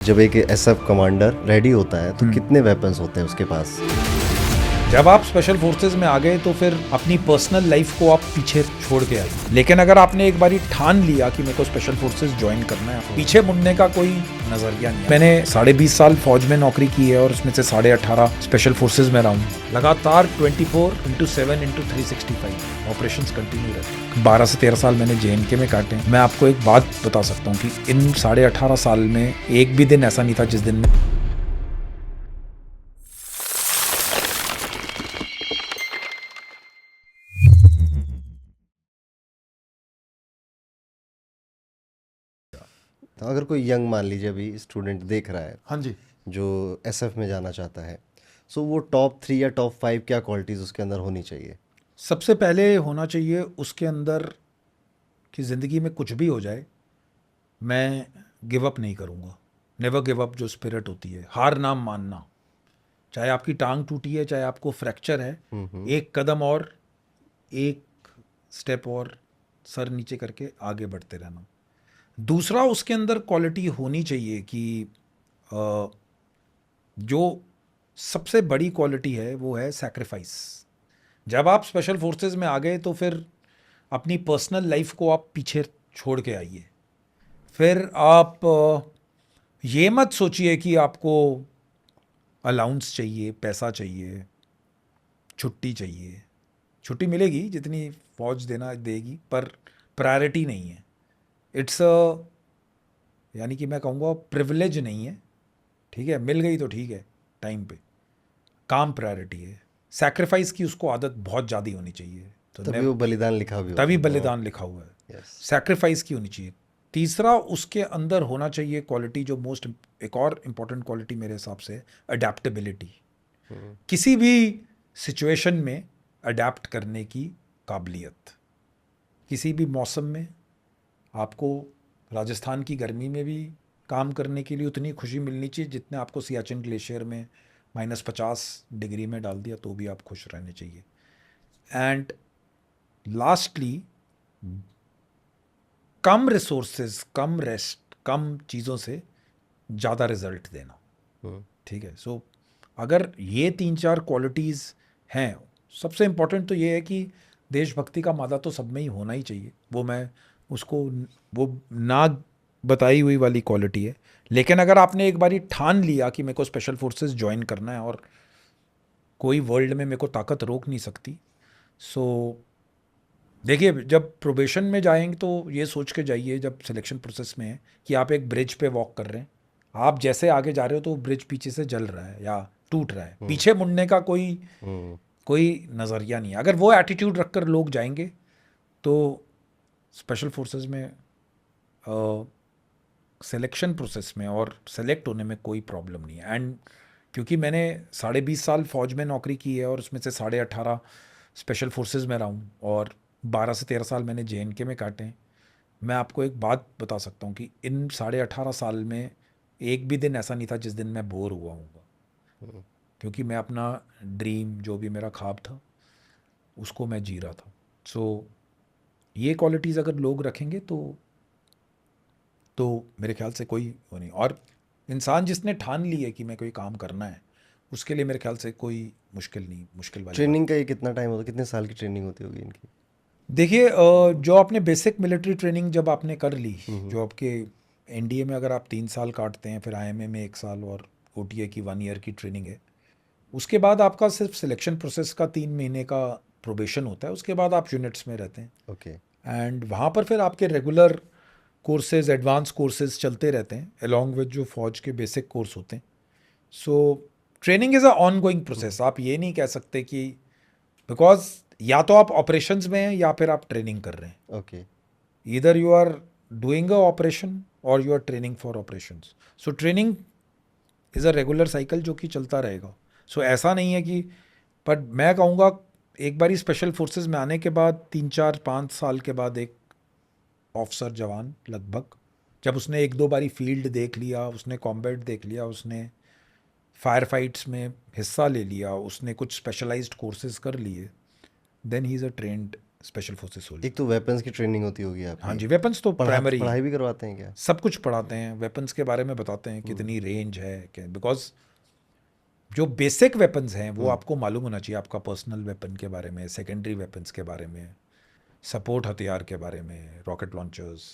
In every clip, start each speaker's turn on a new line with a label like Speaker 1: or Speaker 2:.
Speaker 1: जब एक SF commander ready होता है तो कितने वेपन्स होते हैं उसके पास?
Speaker 2: जब आप स्पेशल फोर्सेज में आ गए तो फिर अपनी पर्सनल लाइफ को आप पीछे छोड़ के आए। लेकिन अगर आपने एक बारी ठान लिया कि मेरे को स्पेशल फोर्सेज ज्वाइन करना है, पीछे मुड़ने का कोई नजरिया नहीं है। मैंने 20.5 साल फौज में नौकरी की है और उसमें से 18.5 स्पेशल फोर्सेज में रहा हूँ। लगातार 24/7/365 ऑपरेशंस कंटिन्यू रहते। 12 से 13 साल मैंने JNK में काटे। मैं आपको एक बात बता सकता हूँ कि इन 18.5 साल में एक भी दिन ऐसा नहीं था जिस दिन में
Speaker 1: तो अगर कोई यंग मान लीजिए अभी स्टूडेंट देख रहा है
Speaker 2: हाँ जी,
Speaker 1: जो एसएफ में जाना चाहता है, सो वो टॉप 3 या टॉप 5 क्या क्वालिटीज़ उसके अंदर होनी चाहिए?
Speaker 2: सबसे पहले होना चाहिए उसके अंदर कि ज़िंदगी में कुछ भी हो जाए, मैं गिव अप नहीं करूँगा। नेवर गिव अप जो स्पिरिट होती है, हार ना मानना। चाहे आपकी टांग टूटी है, चाहे आपको फ्रैक्चर है, एक कदम और, एक स्टेप और सर नीचे करके आगे बढ़ते रहना। दूसरा उसके अंदर क्वालिटी होनी चाहिए कि अ, जो सबसे बड़ी क्वालिटी है वो है सैक्रिफाइस। जब आप स्पेशल फोर्सेस में आ गए तो फिर अपनी पर्सनल लाइफ को आप पीछे छोड़ के आइए। फिर आप ये मत सोचिए कि आपको अलाउंस चाहिए, पैसा चाहिए, छुट्टी चाहिए। छुट्टी मिलेगी जितनी फौज देना देगी, पर प्रायोरिटी नहीं है। इट्स अ, यानी कि मैं कहूँगा प्रिविलेज नहीं है। ठीक है, मिल गई तो ठीक है, टाइम पे। काम प्रायोरिटी है। सैक्रिफाइस की उसको आदत बहुत ज़्यादा होनी चाहिए। तो
Speaker 1: तभी वो बलिदान लिखा भी होता
Speaker 2: तभी
Speaker 1: है।
Speaker 2: बलिदान लिखा हुआ है।
Speaker 1: यस।
Speaker 2: सैक्रिफाइस की होनी चाहिए। तीसरा उसके अंदर होना चाहिए क्वालिटी जो एक और इम्पॉर्टेंट क्वालिटी मेरे हिसाब से, अडेप्टेबिलिटी। किसी भी सिचुएशन में अडेप्ट करने की काबिलियत। किसी भी मौसम में आपको राजस्थान की गर्मी में भी काम करने के लिए उतनी खुशी मिलनी चाहिए जितने आपको सियाचिन ग्लेशियर में -50 डिग्री में डाल दिया तो भी आप खुश रहने चाहिए। एंड लास्टली, कम रिसोर्सेज, कम रेस्ट, कम चीज़ों से ज़्यादा रिजल्ट देना। ठीक है, सो अगर ये 3-4 क्वालिटीज़ हैं, सबसे इम्पोर्टेंट तो ये है कि देशभक्ति का मादा तो सब में ही होना ही चाहिए। वो मैं उसको वो ना बताई हुई वाली क्वालिटी है। लेकिन अगर आपने एक बारी ठान लिया कि मेरे को स्पेशल फोर्सेस ज्वाइन करना है और कोई वर्ल्ड में मेरे को ताकत रोक नहीं सकती, सो देखिए, जब प्रोबेशन में जाएंगे तो ये सोच के जाइए, जब सिलेक्शन प्रोसेस में है, कि आप एक ब्रिज पे वॉक कर रहे हैं। आप जैसे आगे जा रहे हो तो ब्रिज पीछे से जल रहा है या टूट रहा है। पीछे मुड़ने का कोई कोई नज़रिया नहीं है। अगर वो एटीट्यूड रखकर लोग जाएंगे तो स्पेशल फोर्सेस में सिलेक्शन प्रोसेस में और सेलेक्ट होने में कोई प्रॉब्लम नहीं है। एंड क्योंकि मैंने 20.5 साल फौज में नौकरी की है और उसमें से 18.5 स्पेशल फोर्सेस में रहा हूँ और 12 से 13 साल मैंने JNK में काटे हैं। मैं आपको एक बात बता सकता हूँ कि इन 18.5 साल में एक भी दिन ऐसा नहीं था जिस दिन मैं बोर हुआ हूँ, क्योंकि मैं अपना ड्रीम, जो भी मेरा ख्वाब था, उसको मैं जी रहा था। सो ये क्वालिटीज़ अगर लोग रखेंगे तो मेरे ख्याल से कोई वो नहीं। और इंसान जिसने ठान ली है कि मैं कोई काम करना है, उसके लिए मेरे ख्याल से कोई मुश्किल नहीं, मुश्किल वाली बात।
Speaker 1: ट्रेनिंग का ये कितना टाइम होता है, कितने साल की ट्रेनिंग होती होगी इनकी?
Speaker 2: देखिए, जो आपने बेसिक मिलिट्री ट्रेनिंग जब आपने कर ली, जो आपके NDA में अगर आप 3 साल काटते हैं, फिर IMA में 1 साल और OTA की 1 ईयर की ट्रेनिंग है, उसके बाद आपका सिर्फ सिलेक्शन प्रोसेस का 3 महीने का प्रोबेशन होता है। उसके बाद आप यूनिट्स में रहते हैं
Speaker 1: ओके।
Speaker 2: एंड वहाँ पर फिर आपके रेगुलर कोर्सेज, एडवांस कोर्सेज चलते रहते हैं अलॉन्ग विद जो फौज के बेसिक कोर्स होते हैं। सो training is a on going process. आप ये नहीं कह सकते कि, बिकॉज या तो आप ऑपरेशंस में हैं या फिर आप ट्रेनिंग कर रहे हैं।
Speaker 1: Okay.
Speaker 2: Either you are doing a operation और you are training for operations. So training is a regular cycle जो कि चलता रहेगा। सो ऐसा नहीं है कि, पर मैं कहूँगा एक बारी स्पेशल फोर्सेस में आने के बाद 3-4-5 साल के बाद एक ऑफिसर जवान लगभग, जब उसने 1-2 बारी फील्ड देख लिया, उसने कॉम्बैट देख लिया, उसने फायर फाइट्स में हिस्सा ले लिया, उसने कुछ स्पेशलाइज्ड कोर्सेज कर लिए, then he is a trained special forces soldier.
Speaker 1: एक तो वेपन्स की ट्रेनिंग होती होगी
Speaker 2: हाँ
Speaker 1: आपकी।
Speaker 2: जी, वेपन्स तो प्राइमरी,
Speaker 1: पढ़ाई भी करवाते हैं क्या?
Speaker 2: सब कुछ पढ़ाते हैं, वेपन्स के बारे में बताते हैं कितनी रेंज है, बिकॉज जो बेसिक वेपन्स हैं वो आपको मालूम होना चाहिए, आपका पर्सनल वेपन के बारे में, सेकेंडरी वेपन्स के बारे में, सपोर्ट हथियार के बारे में, rocket launchers,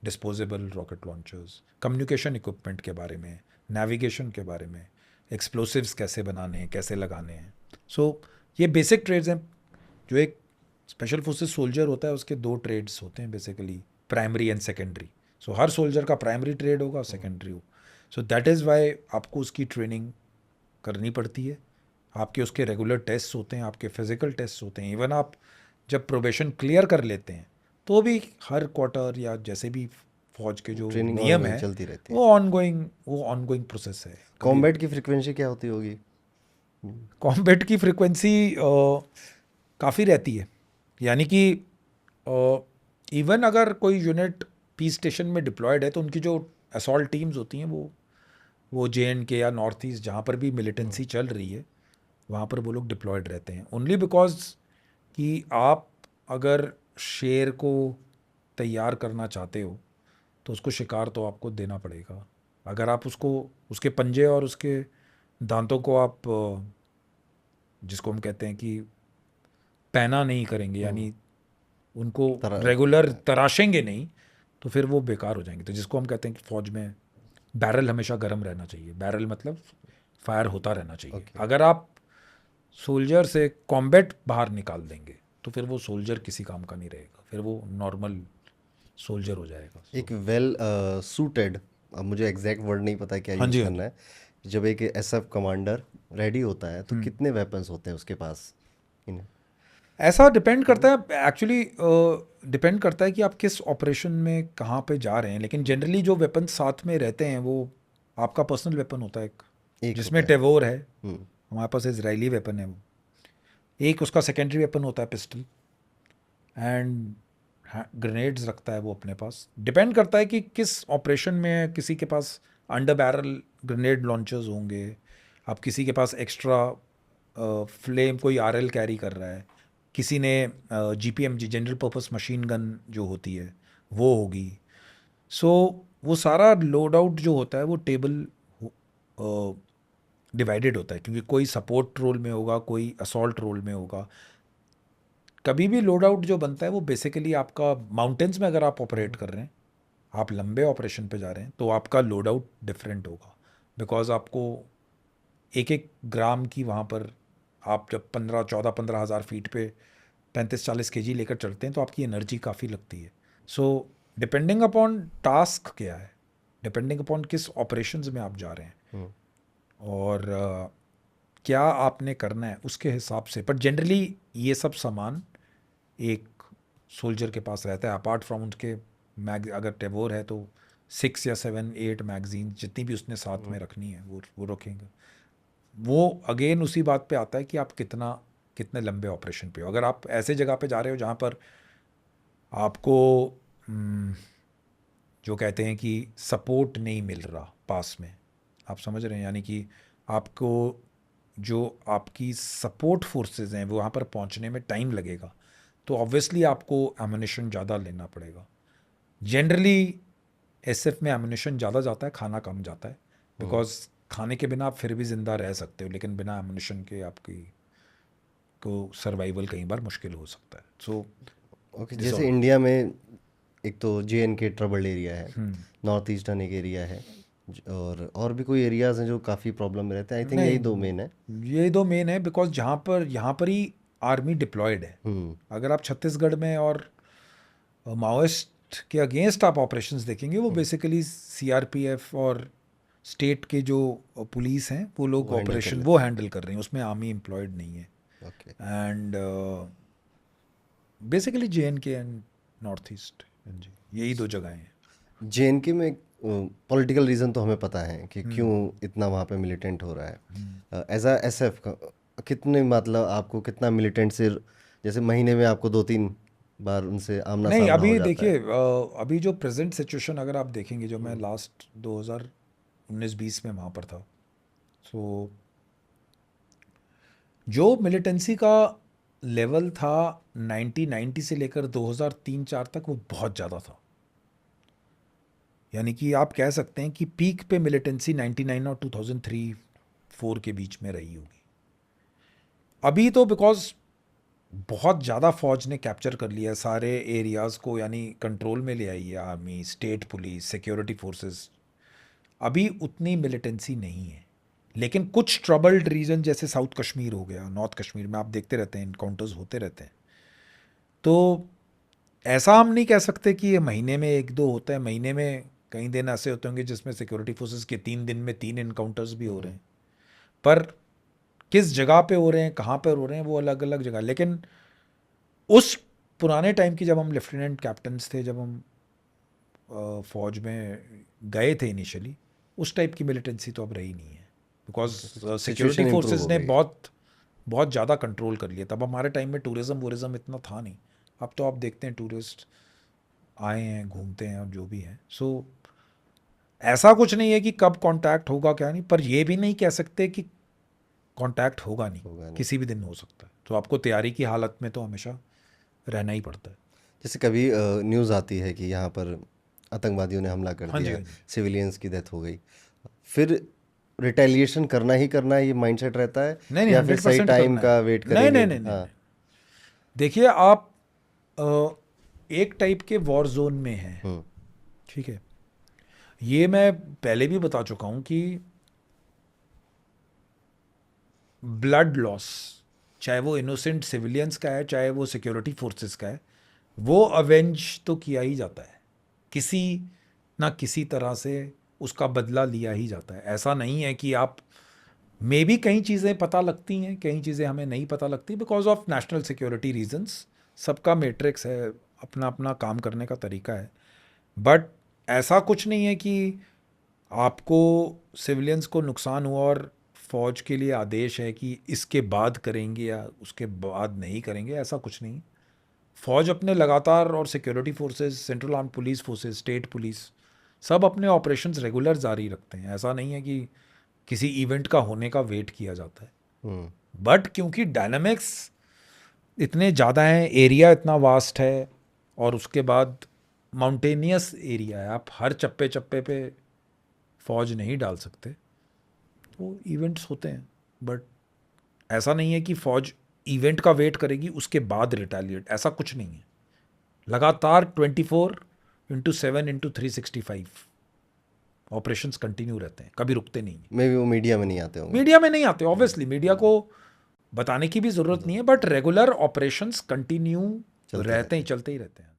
Speaker 2: disposable rocket launchers, communication equipment के बारे में, नेविगेशन के बारे में, एक्सप्लोसिव्स कैसे बनाने हैं, कैसे लगाने हैं। सो ये बेसिक ट्रेड्स हैं। जो एक स्पेशल फोर्सेस सोल्जर होता है उसके दो ट्रेड्स होते हैं basically, primary and secondary. So her soldier का प्राइमरी ट्रेड होगा, सेकेंडरी हो। सो दैट इज़ वाई आपको उसकी ट्रेनिंग करनी पड़ती है। आपके उसके रेगुलर टेस्ट होते हैं, आपके फिजिकल टेस्ट होते हैं। इवन आप जब प्रोबेशन क्लियर कर लेते हैं तो भी हर क्वार्टर या जैसे भी फौज के जो
Speaker 1: ट्रेनिंग
Speaker 2: नियम
Speaker 1: ऑनगोइंग
Speaker 2: है
Speaker 1: चलती रहती है।
Speaker 2: वो ऑनगोइंग प्रोसेस है। कभी
Speaker 1: कॉम्बैट की फ्रीक्वेंसी क्या होती होगी?
Speaker 2: कॉम्बैट की फ्रिक्वेंसी काफ़ी रहती है, यानी कि इवन अगर कोई यूनिट पीस स्टेशन में डिप्लॉयड है तो उनकी जो असॉल्ट टीम्स होती हैं वो JNK या नॉर्थ ईस्ट जहाँ पर भी मिलिटेंसी चल रही है वहाँ पर वो लोग डिप्लॉयड रहते हैं। ओनली बिकॉज कि आप अगर शेर को तैयार करना चाहते हो तो उसको शिकार तो आपको देना पड़ेगा। अगर आप उसको उसके पंजे और उसके दांतों को आप जिसको हम कहते हैं कि पैना नहीं करेंगे, यानी उनको
Speaker 1: तरह
Speaker 2: रेगुलर तराशेंगे नहीं, तो फिर वो बेकार हो जाएंगे। तो जिसको हम कहते हैं कि फौज में बैरल हमेशा गर्म रहना चाहिए। बैरल मतलब फायर होता रहना चाहिए।
Speaker 1: ओके।
Speaker 2: अगर आप सोल्जर से कॉम्बैट बाहर निकाल देंगे तो फिर वो सोल्जर किसी काम का नहीं रहेगा, फिर वो नॉर्मल सोल्जर हो जाएगा।
Speaker 1: एक वेल सूटेड, अब मुझे एग्जैक्ट वर्ड नहीं पता क्या
Speaker 2: हाँ
Speaker 1: यूज़
Speaker 2: जी, हाँ
Speaker 1: करना
Speaker 2: जी।
Speaker 1: है, जब एक SF कमांडर रेडी होता है तो कितने वेपन्स होते हैं उसके पास? इन्हें
Speaker 2: ऐसा डिपेंड करता है एक्चुअली, डिपेंड करता है कि आप किस ऑपरेशन में कहाँ पे जा रहे हैं। लेकिन जनरली जो वेपन साथ में रहते हैं वो आपका पर्सनल वेपन होता है एक,
Speaker 1: एक
Speaker 2: जिसमें
Speaker 1: होता है।
Speaker 2: टेवोर है,
Speaker 1: हम्म।
Speaker 2: हमारे पास इजरायली वेपन है वो। एक उसका सेकेंडरी वेपन होता है पिस्टल, एंड ग्रेनेड्स रखता है वो अपने पास। डिपेंड करता है कि किस ऑपरेशन में है। किसी के पास अंडर बैरल ग्रेनेड लॉन्चर्स होंगे, आप किसी के पास एक्स्ट्रा फ्लेम कोई RL कैरी कर रहा है, किसी ने GPMG general purpose machine gun जो होती है वो होगी। सो वो सारा लोड आउट जो होता है वो टेबल डिवाइडेड होता है, क्योंकि कोई सपोर्ट रोल में होगा, कोई असॉल्ट रोल में होगा। कभी भी लोड आउट जो बनता है वो बेसिकली आपका माउंटेन्स में अगर आप ऑपरेट कर रहे हैं, आप लंबे ऑपरेशन पे जा रहे हैं, तो आपका लोड आउट डिफरेंट होगा। बिकॉज आपको एक एक ग्राम की वहाँ पर, आप जब 15 फीट पे 35-40 kg लेकर चलते हैं तो आपकी एनर्जी काफ़ी लगती है। सो डिपेंडिंग अपॉन टास्क क्या है, डिपेंडिंग अपॉन किस ऑपरेशंस में आप जा रहे हैं और क्या आपने करना है उसके हिसाब से। पर जनरली ये सब सामान एक सोल्जर के पास रहता है, अपार्ट फ्रॉम उसके मैग, अगर टेबोर है तो 6 या 7-8 मैगजीन जितनी भी उसने साथ में रखनी है वो रखेंगे। वो अगेन उसी बात पे आता है कि आप कितने लंबे ऑपरेशन पे हो। अगर आप ऐसे जगह पे जा रहे हो जहाँ पर आपको जो कहते हैं कि सपोर्ट नहीं मिल रहा पास में, आप समझ रहे हैं, यानी कि आपको जो आपकी सपोर्ट फोर्सेस हैं वो वहाँ पर पहुँचने में टाइम लगेगा, तो ऑब्वियसली आपको एमुनिशन ज़्यादा लेना पड़ेगा। जनरली SF में एमुनिशन ज़्यादा जाता है, खाना कम जाता है। बिकॉज खाने के बिना आप फिर भी ज़िंदा रह सकते हो, लेकिन बिना एमुनिशन के आपकी को सर्वाइवल कई बार मुश्किल हो सकता है। सो
Speaker 1: ओके,
Speaker 2: दिस
Speaker 1: जैसे
Speaker 2: ऑल।
Speaker 1: इंडिया में एक तो JNK ट्रबल एरिया है, नॉर्थ ईस्टर्न एक एरिया है, और भी कोई एरियाज हैं जो काफ़ी प्रॉब्लम में रहते हैं। आई थिंक यही दो मेन है।
Speaker 2: नहीं, ये दो मेन है, बिकॉज जहाँ पर यहाँ पर ही आर्मी डिप्लॉयड है।
Speaker 1: हम्म।
Speaker 2: अगर आप छत्तीसगढ़ में और माओइस्ट के अगेंस्ट आप ऑपरेशंस देखेंगे, वो बेसिकली CRPF और स्टेट के जो पुलिस हैं वो लोग
Speaker 1: वो हैंडल कर
Speaker 2: ऑपरेशन
Speaker 1: लेते
Speaker 2: वो हैंडल कर रहे हैं, उसमें आर्मी एम्प्लॉयड नहीं है।
Speaker 1: हैं। Okay.
Speaker 2: And basically JNK and north east, जी यही दो जगह हैं।
Speaker 1: JNK में पॉलिटिकल रीज़न तो हमें पता है कि क्यों इतना वहाँ पे मिलिटेंट हो रहा है। एज अ SF का कितने, मतलब आपको कितना मिलिटेंट से, जैसे महीने में आपको 2-3 बार उनसे आमना
Speaker 2: नहीं,
Speaker 1: सामना हो
Speaker 2: अभी
Speaker 1: जाता
Speaker 2: देखिए,
Speaker 1: है?
Speaker 2: अभी जो प्रेजेंट सिचुएशन अगर आप देखेंगे, जो मैं लास्ट 2019-20 में वहाँ पर था, सो जो मिलिटेंसी का लेवल था 1990 से लेकर 2003-4 तक, वो बहुत ज़्यादा था। यानी कि आप कह सकते हैं कि पीक पे मिलिटेंसी 99 और 2003-4 के बीच में रही होगी। अभी तो बिकॉज बहुत ज़्यादा फौज ने कैप्चर कर लिया सारे एरियाज़ को, यानी कंट्रोल में ले आई है army, state police, security forces, अभी उतनी मिलिटेंसी नहीं है। लेकिन कुछ ट्रबल्ड रीजन जैसे साउथ कश्मीर हो गया, नॉर्थ कश्मीर में आप देखते रहते हैं इनकाउंटर्स होते रहते हैं। तो ऐसा हम नहीं कह सकते कि ये महीने में 1-2 होता है, महीने में कई दिन ऐसे होते होंगे जिसमें सिक्योरिटी फोर्सेस के 3 दिन में 3 इनकाउंटर्स भी हो रहे हैं। पर किस जगह पे हो रहे हैं, कहाँ पर हो रहे हैं, वो अलग अलग जगह। लेकिन उस पुराने टाइम की जब हम लेफ्टिनेंट कैप्टन्स थे, जब हम फौज में गए थे इनिशियली, उस टाइप की मिलिटेंसी तो अब रही नहीं है, because security
Speaker 1: Situation improve
Speaker 2: forces
Speaker 1: हो
Speaker 2: ने
Speaker 1: गई।
Speaker 2: बहुत बहुत ज़्यादा कंट्रोल कर लिया। तब हमारे टाइम में टूरिज़्म इतना था नहीं। अब तो आप देखते हैं टूरिस्ट आए हैं, घूमते हैं और जो भी है। सो ऐसा कुछ नहीं है कि कब कांटेक्ट होगा क्या नहीं, पर ये भी नहीं कह सकते कि कांटेक्ट होगा नहीं,
Speaker 1: होगा नहीं।
Speaker 2: किसी भी दिन हो सकता है। तो आपको तैयारी की हालत में तो हमेशा रहना ही पड़ता है।
Speaker 1: जैसे कभी न्यूज़ आती है कि यहाँ पर आतंकवादियों ने हमला कर
Speaker 2: हाँ जी,
Speaker 1: दिया,
Speaker 2: हाँ जी।
Speaker 1: सिविलियंस की डेथ हो गई, फिर रिटेलिएशन करना ही करना है, ये माइंडसेट रहता है,
Speaker 2: नहीं नहीं,
Speaker 1: या फिर सही
Speaker 2: 100%
Speaker 1: टाइम
Speaker 2: करना
Speaker 1: का
Speaker 2: है।
Speaker 1: वेट
Speaker 2: नहीं
Speaker 1: करेंगे?
Speaker 2: नहीं नहीं नहीं
Speaker 1: हाँ।
Speaker 2: नहीं। देखिए आप एक टाइप के वॉर जोन में हैं,
Speaker 1: हम्म।
Speaker 2: ठीक है। ये मैं पहले भी बता चुका हूं कि ब्लड लॉस, चाहे वो इनोसेंट सिविलियंस का है, चाहे वो सिक्योरिटी फोर्सेस का है, वो अवेंज तो किया ही जाता है, किसी ना किसी तरह से उसका बदला लिया ही जाता है। ऐसा नहीं है कि आप, मे बी कई चीज़ें पता लगती हैं, कई चीज़ें हमें नहीं पता लगती because of national security reasons. सबका मैट्रिक्स है, अपना अपना काम करने का तरीका है। बट ऐसा कुछ नहीं है कि आपको सिविलियंस को नुकसान हुआ और फौज के लिए आदेश है कि इसके बाद करेंगे या उसके बाद नहीं करेंगे, ऐसा कुछ नहीं। फौज अपने लगातार, और security forces, central arm police forces, state police, सब अपने ऑपरेशंस रेगुलर जारी रखते हैं। ऐसा नहीं है कि किसी इवेंट का होने का वेट किया जाता है।
Speaker 1: हम्म।
Speaker 2: बट क्योंकि डायनामिक्स इतने ज़्यादा हैं, एरिया इतना वास्ट है, और उसके बाद माउंटेनियस एरिया है, आप हर चप्पे चप्पे पे फौज नहीं डाल सकते, तो इवेंट्स होते हैं। बट ऐसा नहीं है कि फौज इवेंट का वेट करेगी उसके बाद रिटेलिएट, ऐसा कुछ नहीं है। लगातार 24/7/365 ऑपरेशंस कंटिन्यू रहते हैं, कभी रुकते नहीं हैं।
Speaker 1: मे भी वो मीडिया में नहीं आते होंगे।
Speaker 2: मीडिया में नहीं आते, ऑब्वियसली मीडिया को बताने की भी ज़रूरत नहीं है, बट रेगुलर ऑपरेशंस कंटिन्यू
Speaker 1: चलते
Speaker 2: रहते ही, चलते ही रहते हैं।